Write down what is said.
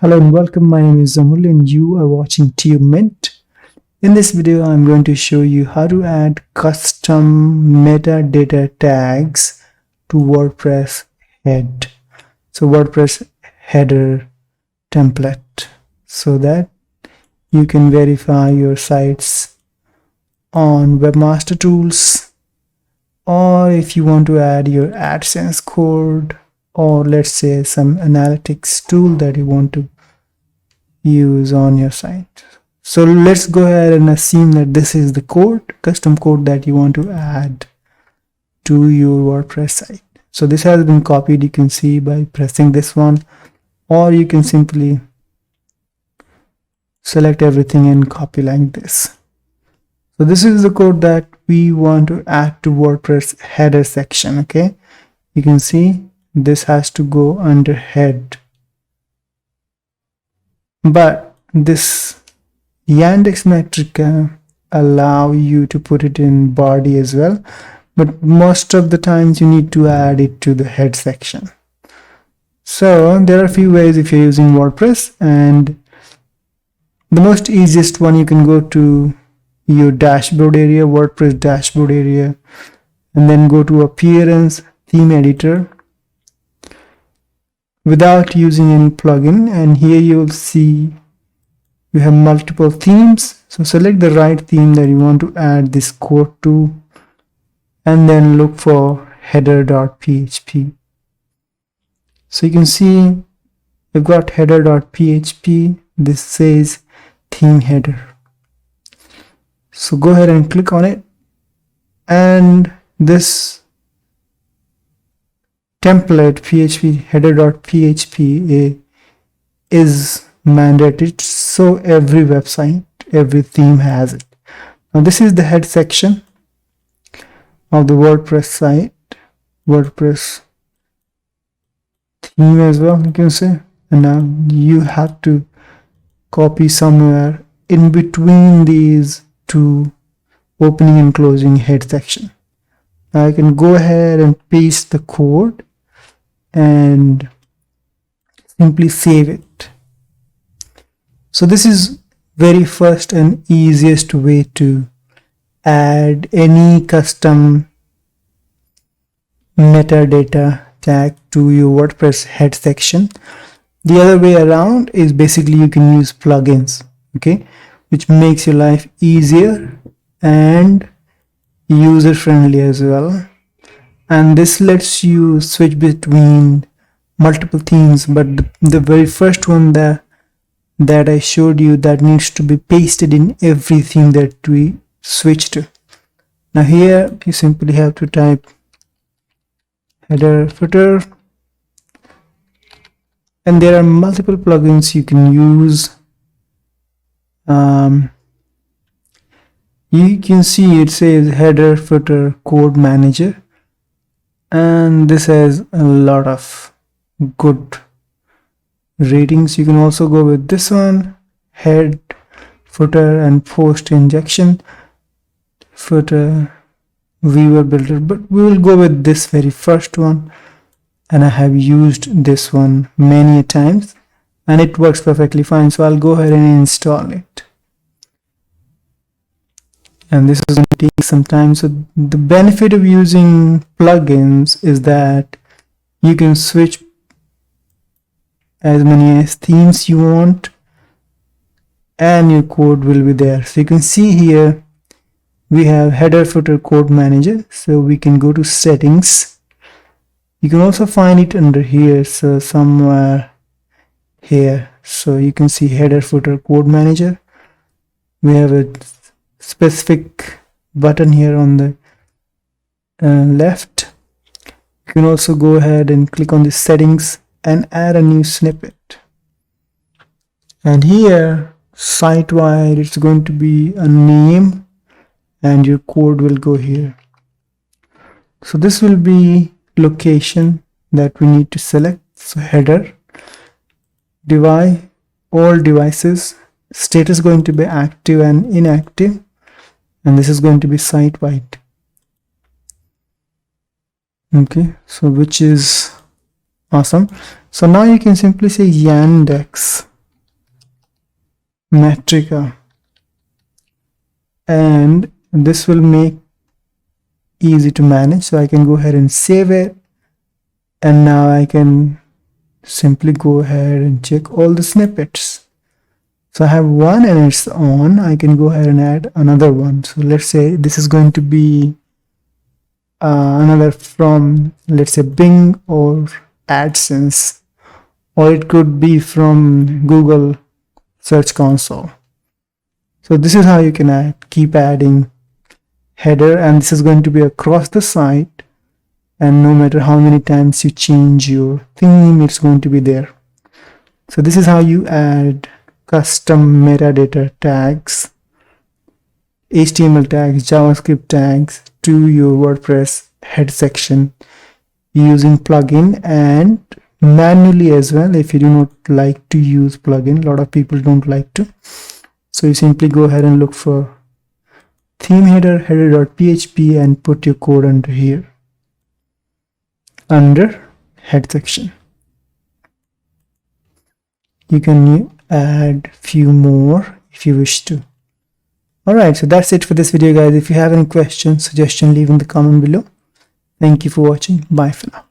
Hello and welcome. My name is Zamul and you are watching TubeMint. In this video, I'm going to show you how to add custom metadata tags to WordPress head. So WordPress header template so that you can verify your sites on Webmaster Tools, or if you want to add your AdSense code, or let's say some analytics tool that you want to use on your site. So let's go ahead and assume that this is the custom code that you want to add to your WordPress site. So this has been copied, you can see by pressing this one, or you can simply select everything and copy like this. So this is the code that we want to add to WordPress header section. Okay, you can see this has to go under head, but this Yandex Metrica allow you to put it in body as well, but most of the times you need to add it to the head section. So there are a few ways if you're using WordPress, and the most easiest one, you can go to your dashboard area, WordPress dashboard area, and then go to appearance, theme editor, without using any plugin, and here you will see you have multiple themes. So select the right theme that you want to add this code to, and then look for header.php. So you can see we've got header.php. This says theme header. So go ahead and click on it, and this template php header.php is mandated, so every website, every theme has it. Now this is the head section of the WordPress site, WordPress theme as well, you can say. And now you have to copy somewhere in between these two opening and closing head section. Now I can go ahead and paste the code and simply save it. So this is very first and easiest way to add any custom metadata tag to your WordPress head section. The other way around is basically you can use plugins, okay, which makes your life easier and user friendly as well. And this lets you switch between multiple themes, but the very first one that I showed you, that needs to be pasted in every theme that we switch to. Now here you simply have to type header footer, and there are multiple plugins you can use. You can see it says header footer code manager, and this has a lot of good ratings. You can also go with this one, head footer and post injection footer viewer builder, but we will go with this very first one, and I have used this one many times and it works perfectly fine. So I'll go ahead and install it, and this is going to take some time. So the benefit of using plugins is that you can switch as many themes you want and your code will be there. So you can see here we have header footer code manager, so we can go to settings. You can also find it under here, so somewhere here. So you can see header footer code manager. We have a specific button here on the left. You can also go ahead and click on the settings and add a new snippet, and here site wide it's going to be a name and your code will go here. So this will be location that we need to select. So header, device, all devices, status going to be active and inactive, and this is going to be site wide. Okay, so which is awesome. So now you can simply say Yandex Metrica, and this will make easy to manage. So I can go ahead and save it, and now I can simply go ahead and check all the snippets. So I have one and it's on. I can go ahead and add another one. So let's say this is going to be another from, let's say, Bing or AdSense, or it could be from Google Search Console. So this is how you can keep adding header, and this is going to be across the site, and no matter how many times you change your theme, it's going to be there. So this is how you add custom metadata tags, HTML tags, JavaScript tags to your WordPress head section using plugin and manually as well. If you do not like to use plugin, a lot of people don't like to, so you simply go ahead and look for theme header, header.php, and put your code under here, under head section. You can add few more if you wish to. Alright, so that's it for this video, guys. If you have any questions, suggestion, leave in the comment below. Thank you for watching. Bye for now.